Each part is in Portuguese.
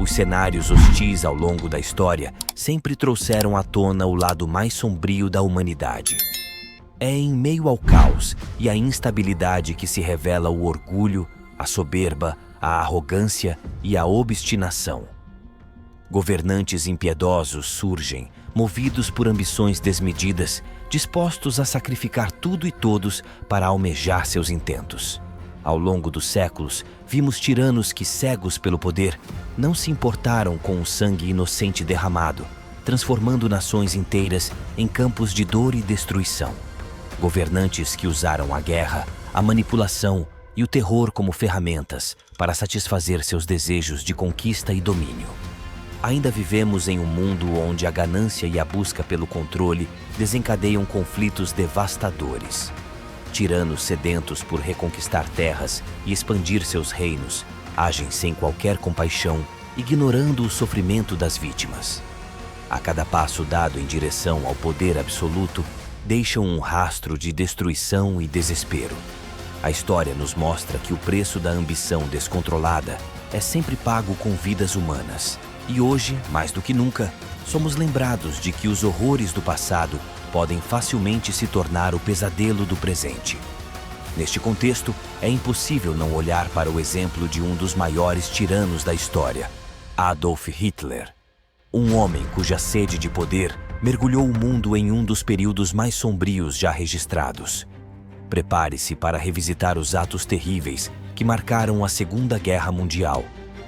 Os cenários hostis ao longo da história sempre trouxeram à tona o lado mais sombrio da humanidade. É em meio ao caos e à instabilidade que se revela o orgulho, a soberba, a arrogância e a obstinação. Governantes impiedosos surgem, movidos por ambições desmedidas, dispostos a sacrificar tudo e todos para almejar seus intentos. Ao longo dos séculos, vimos tiranos que, cegos pelo poder, não se importaram com o sangue inocente derramado, transformando nações inteiras em campos de dor e destruição. Governantes que usaram a guerra, a manipulação e o terror como ferramentas para satisfazer seus desejos de conquista e domínio. Ainda vivemos em um mundo onde a ganância e a busca pelo controle desencadeiam conflitos devastadores. Tiranos sedentos por reconquistar terras e expandir seus reinos agem sem qualquer compaixão, ignorando o sofrimento das vítimas. A cada passo dado em direção ao poder absoluto, deixam um rastro de destruição e desespero. A história nos mostra que o preço da ambição descontrolada é sempre pago com vidas humanas. E hoje, mais do que nunca, somos lembrados de que os horrores do passado podem facilmente se tornar o pesadelo do presente. Neste contexto, é impossível não olhar para o exemplo de um dos maiores tiranos da história, Adolf Hitler. Um homem cuja sede de poder mergulhou o mundo em um dos períodos mais sombrios já registrados. Prepare-se para revisitar os atos terríveis que marcaram a Segunda Guerra Mundial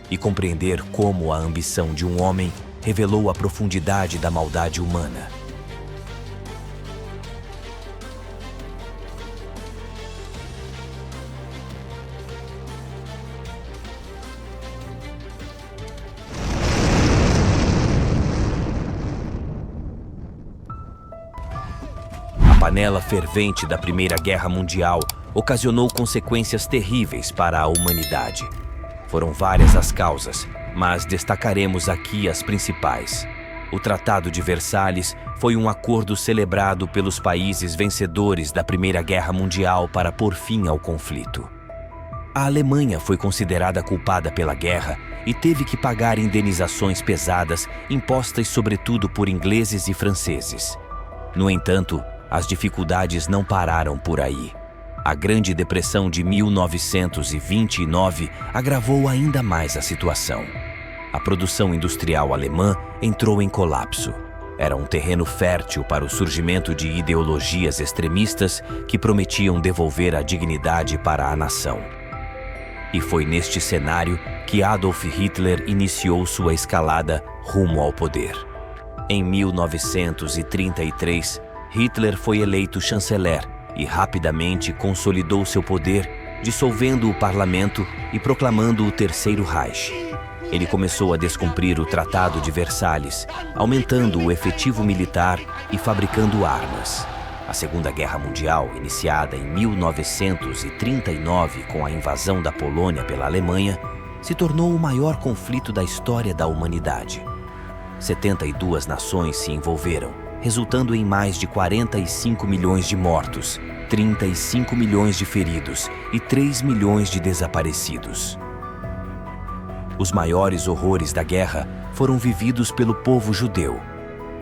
e compreender como a ambição de um homem revelou a profundidade da maldade humana. A panela fervente da Primeira Guerra Mundial ocasionou consequências terríveis para a humanidade. Foram várias as causas, mas destacaremos aqui as principais. O Tratado de Versalhes foi um acordo celebrado pelos países vencedores da Primeira Guerra Mundial para pôr fim ao conflito. A Alemanha foi considerada culpada pela guerra e teve que pagar indenizações pesadas impostas sobretudo por ingleses e franceses. No entanto, as dificuldades não pararam por aí. A Grande Depressão de 1929 agravou ainda mais a situação. A produção industrial alemã entrou em colapso. Era um terreno fértil para o surgimento de ideologias extremistas que prometiam devolver a dignidade para a nação. E foi neste cenário que Adolf Hitler iniciou sua escalada rumo ao poder. Em 1933, Hitler foi eleito chanceler e rapidamente consolidou seu poder, dissolvendo o parlamento e proclamando o Terceiro Reich. Ele começou a descumprir o Tratado de Versalhes, aumentando o efetivo militar e fabricando armas. A Segunda Guerra Mundial, iniciada em 1939 com a invasão da Polônia pela Alemanha, se tornou o maior conflito da história da humanidade. 72 nações se envolveram, resultando em mais de 45 milhões de mortos, 35 milhões de feridos e 3 milhões de desaparecidos. Os maiores horrores da guerra foram vividos pelo povo judeu.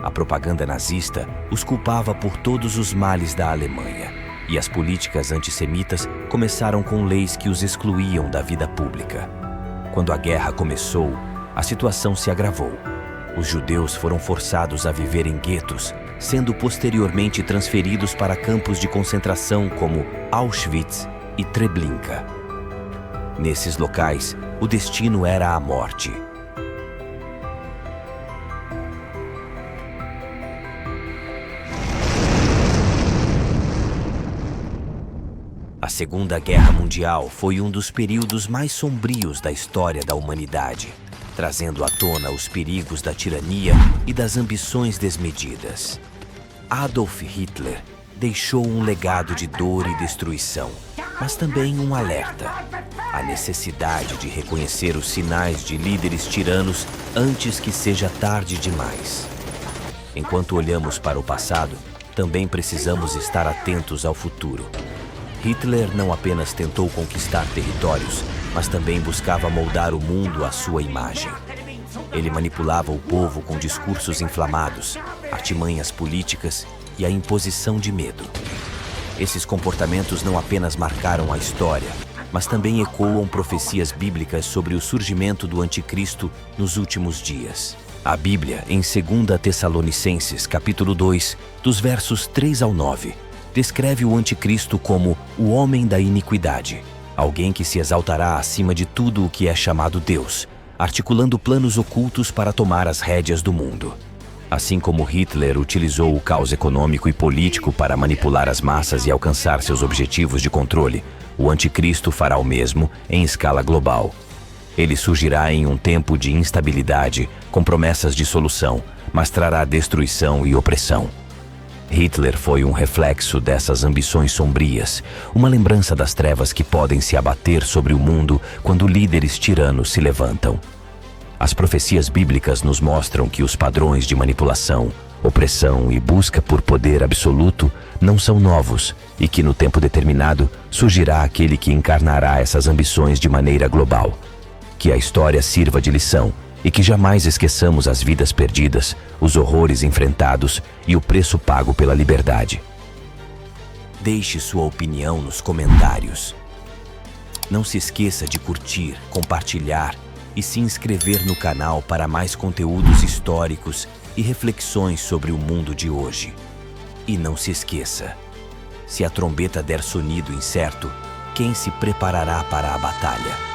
A propaganda nazista os culpava por todos os males da Alemanha, e as políticas antissemitas começaram com leis que os excluíam da vida pública. Quando a guerra começou, a situação se agravou. Os judeus foram forçados a viver em guetos, sendo posteriormente transferidos para campos de concentração como Auschwitz e Treblinka. Nesses locais, o destino era a morte. A Segunda Guerra Mundial foi um dos períodos mais sombrios da história da humanidade, trazendo à tona os perigos da tirania e das ambições desmedidas. Adolf Hitler deixou um legado de dor e destruição, mas também um alerta: a necessidade de reconhecer os sinais de líderes tiranos antes que seja tarde demais. Enquanto olhamos para o passado, também precisamos estar atentos ao futuro. Hitler não apenas tentou conquistar territórios, mas também buscava moldar o mundo à sua imagem. Ele manipulava o povo com discursos inflamados, artimanhas políticas e a imposição de medo. Esses comportamentos não apenas marcaram a história, mas também ecoam profecias bíblicas sobre o surgimento do anticristo nos últimos dias. A Bíblia, em 2 Tessalonicenses, capítulo 2, dos versos 3 ao 9, descreve o anticristo como o homem da iniquidade, alguém que se exaltará acima de tudo o que é chamado Deus, articulando planos ocultos para tomar as rédeas do mundo. Assim como Hitler utilizou o caos econômico e político para manipular as massas e alcançar seus objetivos de controle, o anticristo fará o mesmo em escala global. Ele surgirá em um tempo de instabilidade, com promessas de solução, mas trará destruição e opressão. Hitler foi um reflexo dessas ambições sombrias, uma lembrança das trevas que podem se abater sobre o mundo quando líderes tiranos se levantam. As profecias bíblicas nos mostram que os padrões de manipulação, opressão e busca por poder absoluto não são novos e que no tempo determinado surgirá aquele que encarnará essas ambições de maneira global. Que a história sirva de lição e que jamais esqueçamos as vidas perdidas, os horrores enfrentados e o preço pago pela liberdade. Deixe sua opinião nos comentários. Não se esqueça de curtir, compartilhar e se inscrever no canal para mais conteúdos históricos e reflexões sobre o mundo de hoje. E não se esqueça, se a trombeta der sonido incerto, quem se preparará para a batalha?